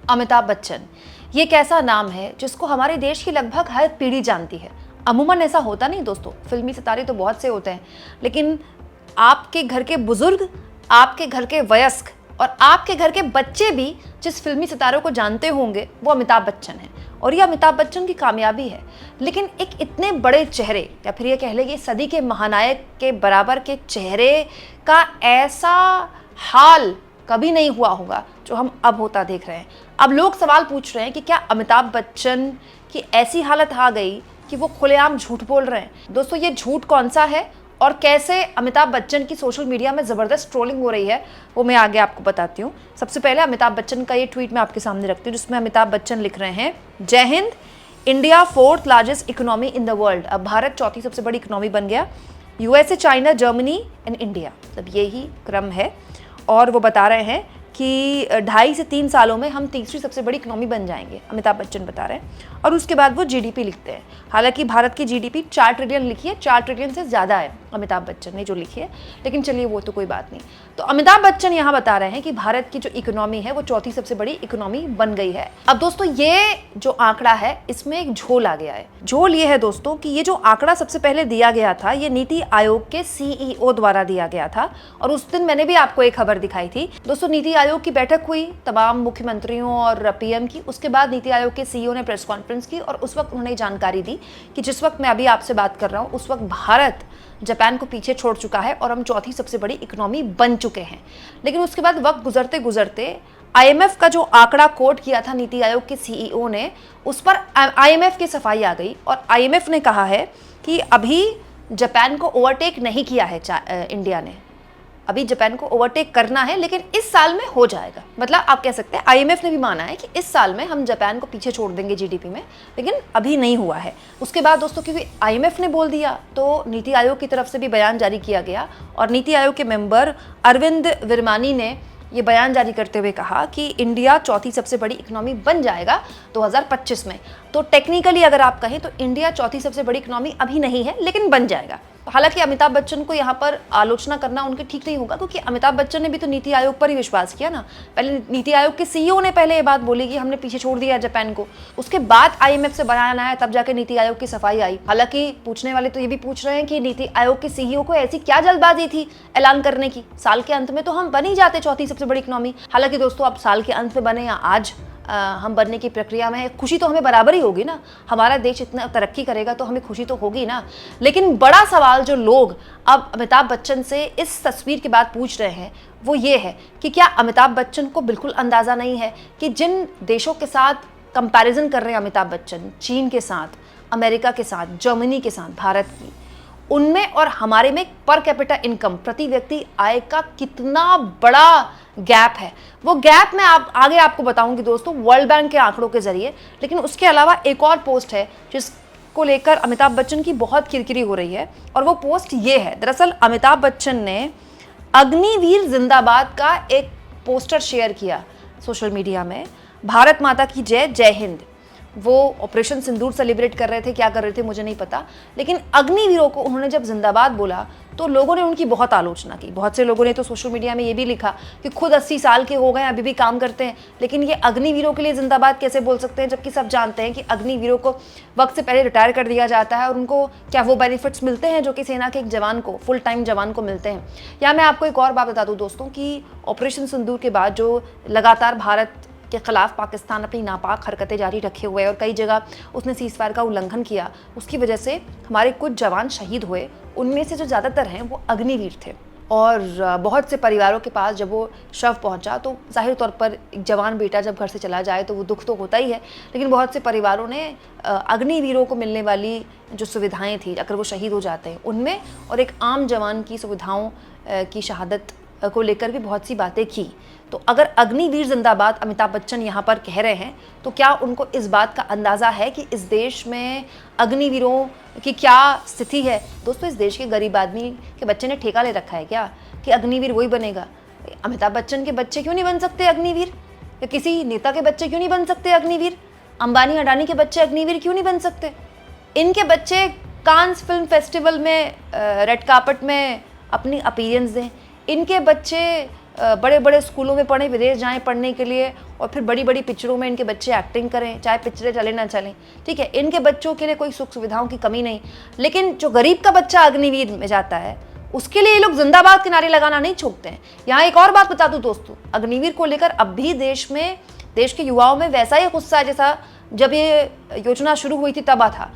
अमिताभ बच्चन, ये एक ऐसा नाम है जिसको हमारे देश की लगभग हर पीढ़ी जानती है। अमूमन ऐसा होता नहीं दोस्तों, फिल्मी सितारे तो बहुत से होते हैं, लेकिन आपके घर के बुजुर्ग, आपके घर के वयस्क और आपके घर के बच्चे भी जिस फिल्मी सितारों को जानते होंगे वो अमिताभ बच्चन हैं। और ये अमिताभ बच्चन की कामयाबी है। लेकिन एक इतने बड़े चेहरे, या फिर ये कह लें कि सदी के महानायक के बराबर के चेहरे का ऐसा हाल कभी नहीं हुआ होगा जो हम अब होता देख रहे हैं। अब लोग सवाल पूछ रहे हैं कि क्या अमिताभ बच्चन की ऐसी हालत आ गई कि वो खुलेआम झूठ बोल रहे हैं। दोस्तों, ये झूठ कौन सा है और कैसे अमिताभ बच्चन की सोशल मीडिया में ज़बरदस्त ट्रोलिंग हो रही है, वो मैं आगे आपको बताती हूँ। सबसे पहले अमिताभ बच्चन का ये ट्वीट मैं आपके सामने रखती हूँ, जिसमें अमिताभ बच्चन लिख रहे हैं, जय Hind, India 4th largest economy in the world. अब भारत चौथी सबसे बड़ी इकोनॉमी बन गया। USA, China, Germany and India, मतलब यही क्रम है। और वो बता रहे हैं कि 2.5 से 3 सालों में हम तीसरी सबसे बड़ी इकोनॉमी बन जाएंगे, अमिताभ बच्चन बता रहे हैं। और उसके बाद वो जीडीपी लिखते हैं। हालांकि भारत की जीडीपी 4 ट्रिलियन लिखी है, 4 ट्रिलियन से ज़्यादा है अमिताभ बच्चन ने जो लिखी है, लेकिन चलिए वो तो कोई बात नहीं। तो अमिताभ बच्चन यहाँ बता रहे हैं कि भारत की जो इकोनॉमी है वो चौथी सबसे बड़ी इकोनॉमी बन गई है। अब दोस्तों, ये जो आंकड़ा है इसमें एक झोल आ गया है। झोल ये है दोस्तों कि ये जो आंकड़ा सबसे पहले दिया गया था, ये नीति आयोग के सीईओ द्वारा दिया गया था। और उस दिन मैंने भी आपको एक खबर दिखाई थी दोस्तों। नीति आयोग की बैठक हुई तमाम मुख्यमंत्रियों और पीएम की। उसके बाद नीति आयोग के सीईओ ने प्रेस कॉन्फ्रेंस की और उस वक्त उन्होंने जानकारी दी कि जिस वक्त मैं अभी आपसे बात कर रहा हूँ उस वक्त भारत जापान को पीछे छोड़ चुका है और हम चौथी सबसे बड़ी इकोनॉमी बन चुके हैं। लेकिन उसके बाद वक्त गुजरते गुजरते आईएमएफ का जो आंकड़ा कोट किया था नीति आयोग के सीईओ ने, उस पर आईएमएफ की सफाई आ गई और आईएमएफ ने कहा है कि अभी जापान को ओवरटेक नहीं किया है इंडिया ने। अभी जापान को ओवरटेक करना है, लेकिन इस साल में हो जाएगा। मतलब आप कह सकते हैं आईएमएफ ने भी माना है कि इस साल में हम जापान को पीछे छोड़ देंगे जीडीपी में, लेकिन अभी नहीं हुआ है। उसके बाद दोस्तों, क्योंकि आईएमएफ ने बोल दिया तो नीति आयोग की तरफ से भी बयान जारी किया गया और नीति आयोग के मेंबर अरविंद विरमानी ने ये बयान जारी करते हुए कहा कि इंडिया चौथी सबसे बड़ी इकोनॉमी बन जाएगा 2025 में। तो टेक्निकली अगर आप कहें तो इंडिया चौथी सबसे बड़ी इकोनॉमी अभी नहीं है, लेकिन बन जाएगा। हालांकि अमिताभ बच्चन को यहाँ पर आलोचना करना उनके ठीक नहीं होगा, क्योंकि अमिताभ बच्चन ने भी तो नीति आयोग पर ही विश्वास किया ना। पहले नीति आयोग के सीईओ ने पहले ये बात बोली कि हमने पीछे छोड़ दिया जापान को, उसके बाद आईएमएफ से बयान आया, तब जाके नीति आयोग की सफाई आई। हालांकि पूछने वाले तो ये भी पूछ रहे हैं कि नीति आयोग के सीईओ को ऐसी क्या जल्दबाजी थी ऐलान करने की, साल के अंत में तो हम बन ही जाते चौथी सबसे बड़ी इकोनॉमी। हालांकि दोस्तों, अब साल के अंत में बने या आज हम बनने की प्रक्रिया में है, खुशी तो हमें बराबर ही होगी ना। हमारा देश इतना तरक्की करेगा तो हमें खुशी तो होगी ना। लेकिन बड़ा सवाल जो लोग अब अमिताभ बच्चन से इस तस्वीर के बाद पूछ रहे हैं वो ये है कि क्या अमिताभ बच्चन को बिल्कुल अंदाज़ा नहीं है कि जिन देशों के साथ कंपैरिजन कर रहे हैं अमिताभ बच्चन, चीन के साथ, अमेरिका के साथ, जर्मनी के साथ भारत की, उनमें और हमारे में पर कैपिटा इनकम, प्रति व्यक्ति आय का कितना बड़ा गैप है। वो गैप मैं आगे आपको बताऊंगी दोस्तों वर्ल्ड बैंक के आंकड़ों के जरिए। लेकिन उसके अलावा एक और पोस्ट है जिसको लेकर अमिताभ बच्चन की बहुत किरकिरी हो रही है, और वो पोस्ट ये है। दरअसल अमिताभ बच्चन ने अग्निवीर जिंदाबाद का एक पोस्टर शेयर किया सोशल मीडिया में, भारत माता की जय, जय हिंद। वो ऑपरेशन सिंदूर सेलिब्रेट कर रहे थे, क्या कर रहे थे मुझे नहीं पता, लेकिन अग्निवीरों को उन्होंने जब जिंदाबाद बोला तो लोगों ने उनकी बहुत आलोचना की। बहुत से लोगों ने तो सोशल मीडिया में ये भी लिखा कि खुद 80 साल के हो गए अभी भी काम करते हैं, लेकिन ये अग्निवीरों के लिए जिंदाबाद कैसे बोल सकते हैं, जबकि सब जानते हैं कि अग्निवीरों को वक्त से पहले रिटायर कर दिया जाता है और उनको क्या वो बेनिफिट्स मिलते हैं जो कि सेना के एक जवान को, फुल टाइम जवान को मिलते हैं। या मैं आपको एक और बात बता दूँ दोस्तों कि ऑपरेशन सिंदूर के बाद जो लगातार भारत के खिलाफ पाकिस्तान अपनी नापाक हरकतें जारी रखे हुए और कई जगह उसने सीज़फायर का उल्लंघन किया, उसकी वजह से हमारे कुछ जवान शहीद हुए। उनमें से जो ज़्यादातर हैं वो अग्निवीर थे। और बहुत से परिवारों के पास जब वो शव पहुंचा तो जाहिर तौर पर एक जवान बेटा जब घर से चला जाए तो वो दुख तो होता ही है, लेकिन बहुत से परिवारों ने अग्निवीरों को मिलने वाली जो सुविधाएं थी अगर वो शहीद हो जाते हैं उनमें, और एक आम जवान की सुविधाओं की शहादत को लेकर भी बहुत सी बातें की। तो अगर अग्निवीर जिंदाबाद अमिताभ बच्चन यहाँ पर कह रहे हैं तो क्या उनको इस बात का अंदाज़ा है कि इस देश में अग्निवीरों की क्या स्थिति है। दोस्तों, इस देश के गरीब आदमी के बच्चे ने ठेका ले रखा है क्या कि अग्निवीर वही बनेगा। अमिताभ बच्चन के बच्चे क्यों नहीं बन सकते अग्निवीर, या किसी नेता के बच्चे क्यों नहीं बन सकते अग्निवीर, अंबानी अडानी के बच्चे अग्निवीर क्यों नहीं बन सकते। इनके बच्चे कांस फिल्म फेस्टिवल में रेड कार्पेट में अपनी अपीयरेंस दें, इनके बच्चे बड़े बड़े स्कूलों में पढ़ें, विदेश जाएं पढ़ने के लिए, और फिर बड़ी बड़ी पिक्चरों में इनके बच्चे एक्टिंग करें, चाहे पिक्चरें चले ना चलें, ठीक है, इनके बच्चों के लिए कोई सुख सुविधाओं की कमी नहीं। लेकिन जो गरीब का बच्चा अग्निवीर में जाता है, उसके लिए ये लोग जिंदाबाद के नारे लगाना नहीं छोड़ते हैं। यहाँ एक और बात बता दूं दोस्तों, अग्निवीर को लेकर अब भी देश के युवाओं में वैसा ही गुस्सा है जैसा जब ये योजना शुरू हुई थी तब था।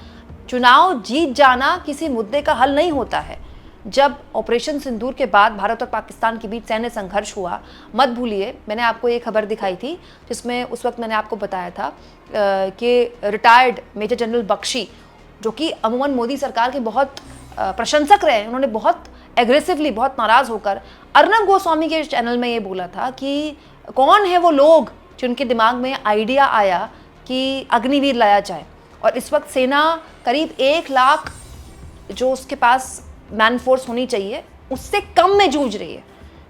चुनाव जीत जाना किसी मुद्दे का हल नहीं होता है। जब ऑपरेशन सिंदूर के बाद भारत और पाकिस्तान के बीच सैन्य संघर्ष हुआ, मत भूलिए मैंने आपको एक खबर दिखाई थी जिसमें उस वक्त मैंने आपको बताया था कि रिटायर्ड मेजर जनरल बख्शी, जो कि अमूमन मोदी सरकार के बहुत प्रशंसक रहे, उन्होंने बहुत एग्रेसिवली, बहुत नाराज होकर अर्नब गोस्वामी के चैनल में ये बोला था कि कौन है वो लोग जिनके दिमाग में आइडिया आया कि अग्निवीर लाया जाए। और इस वक्त सेना करीब 1 लाख जो उसके पास मैन फोर्स होनी चाहिए उससे कम में जूझ रही है।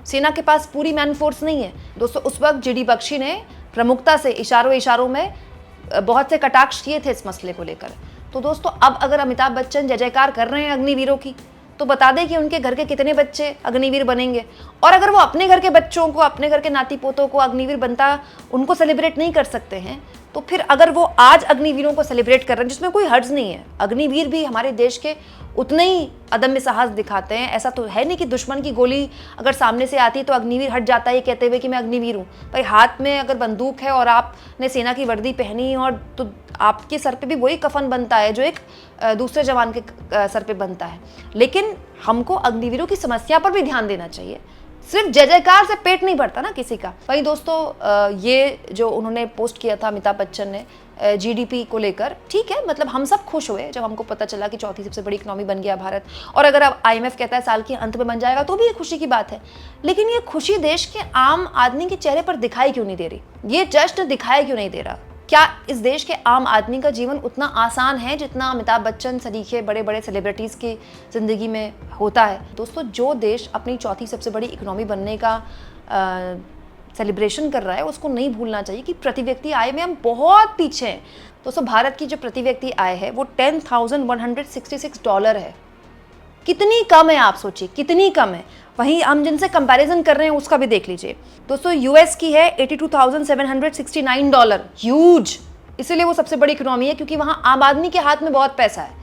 सेना के पास पूरी मैन फोर्स नहीं है दोस्तों। उस वक्त जीडी बख्शी ने प्रमुखता से इशारों में बहुत से कटाक्ष किए थे इस मसले को लेकर। तो दोस्तों अब अगर अमिताभ बच्चन जय जयकार कर रहे हैं अग्निवीरों की, तो बता दें कि उनके घर के कितने बच्चे अग्निवीर बनेंगे। और अगर वो अपने घर के बच्चों को, अपने घर के नाती पोतों को अग्निवीर बनता उनको सेलिब्रेट नहीं कर सकते हैं, तो फिर अगर वो आज अग्निवीरों को सेलिब्रेट कर रहे हैं, जिसमें कोई हर्ज नहीं है, अग्निवीर भी हमारे देश के उतने ही अदम्य साहस दिखाते हैं। ऐसा तो है नहीं कि दुश्मन की गोली अगर सामने से आती है तो अग्निवीर हट जाता है ये कहते हुए कि मैं अग्निवीर हूँ। भाई हाथ में अगर बंदूक है और आपने सेना की वर्दी पहनी और तो आपके सर पे भी वही कफन बनता है जो एक दूसरे जवान के सर पे बनता है। लेकिन हमको अग्निवीरों की समस्या पर भी ध्यान देना चाहिए। सिर्फ जय जयकार से पेट नहीं भरता ना किसी का। वही दोस्तों ये जो उन्होंने पोस्ट किया था अमिताभ बच्चन ने जीडीपी को लेकर, ठीक है, मतलब हम सब खुश हुए जब हमको पता चला कि चौथी सबसे बड़ी इकोनॉमी बन गया भारत। और अगर अब IMF कहता है साल के अंत में बन जाएगा तो भी ये खुशी की बात है। लेकिन ये खुशी देश के आम आदमी के चेहरे पर दिखाई क्यों नहीं दे रही? ये जश्न दिखाई क्यों नहीं दे रहा? क्या इस देश के आम आदमी का जीवन उतना आसान है जितना अमिताभ बच्चन सरीखे बड़े बड़े सेलिब्रिटीज़ की ज़िंदगी में होता है? दोस्तों जो देश अपनी चौथी सबसे बड़ी इकोनॉमी बनने का सेलिब्रेशन कर रहा है उसको नहीं भूलना चाहिए कि प्रति व्यक्ति आय में हम बहुत पीछे हैं। दोस्तों भारत की जो प्रति व्यक्ति आय है वो $10,166 है। कितनी कम है, आप सोचिए कितनी कम है। वहीं हम जिनसे कंपैरिजन कर रहे हैं उसका भी देख लीजिए दोस्तों, US की है $82,769, ह्यूज। इसीलिए वो सबसे बड़ी इकोनॉमी है क्योंकि वहां आम आदमी के हाथ में बहुत पैसा है।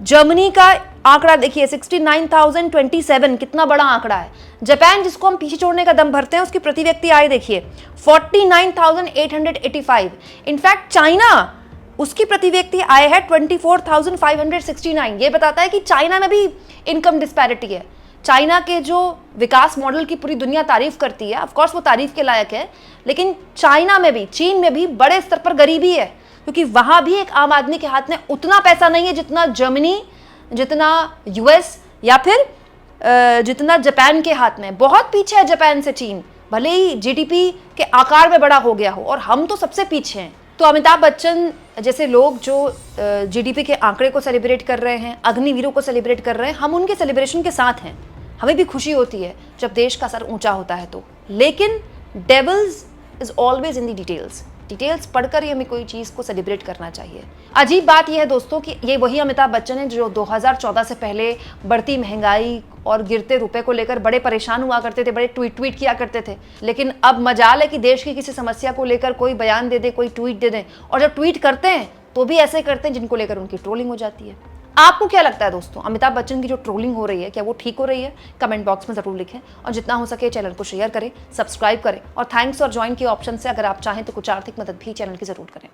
जर्मनी का आंकड़ा देखिए 69,027, कितना बड़ा आंकड़ा है। जापान जिसको हम पीछे छोड़ने का दम भरते हैं उसकी प्रति व्यक्ति आय देखिए 49,885। इनफैक्ट चाइना, उसकी प्रति व्यक्ति आय है 24,569। ये बताता है कि चाइना में भी इनकम डिस्पैरिटी है। चाइना के जो विकास मॉडल की पूरी दुनिया तारीफ करती है, ऑफ कोर्स वो तारीफ के लायक है, लेकिन चाइना में भी, चीन में भी बड़े स्तर पर गरीबी है क्योंकि वहां भी एक आम आदमी के हाथ में उतना पैसा नहीं है जितना जर्मनी, जितना US या फिर जितना जापान के हाथ में। बहुत पीछे है जापान से चीन, भले ही GDP के आकार में बड़ा हो गया हो, और हम तो सबसे पीछे हैं। तो अमिताभ बच्चन जैसे लोग जो GDP के आंकड़े को सेलिब्रेट कर रहे हैं, अग्निवीरों को सेलिब्रेट कर रहे हैं, हम उनके सेलिब्रेशन के साथ हैं। हमें भी खुशी होती है जब देश का सर ऊंचा होता है तो। लेकिन devils is always in the details. Details पढ़कर ही हमें कोई चीज़ को सेलिब्रेट करना चाहिए। अजीब बात यह है दोस्तों कि ये वही अमिताभ बच्चन है जो 2014 से पहले बढ़ती महंगाई और गिरते रुपए को लेकर बड़े परेशान हुआ करते थे, बड़े ट्वीट किया करते थे। लेकिन अब मजाल है कि देश की किसी समस्या को लेकर कोई बयान दे दे, कोई ट्वीट दे दें, और जब ट्वीट करते हैं तो भी ऐसे करते हैं जिनको लेकर उनकी ट्रोलिंग हो जाती है। आपको क्या लगता है दोस्तों, अमिताभ बच्चन की जो ट्रोलिंग हो रही है क्या वो ठीक हो रही है? कमेंट बॉक्स में जरूर लिखें, और जितना हो सके चैनल को शेयर करें, सब्सक्राइब करें, और थैंक्स और ज्वाइन के ऑप्शन से अगर आप चाहें तो कुछ आर्थिक मदद भी चैनल की जरूर करें।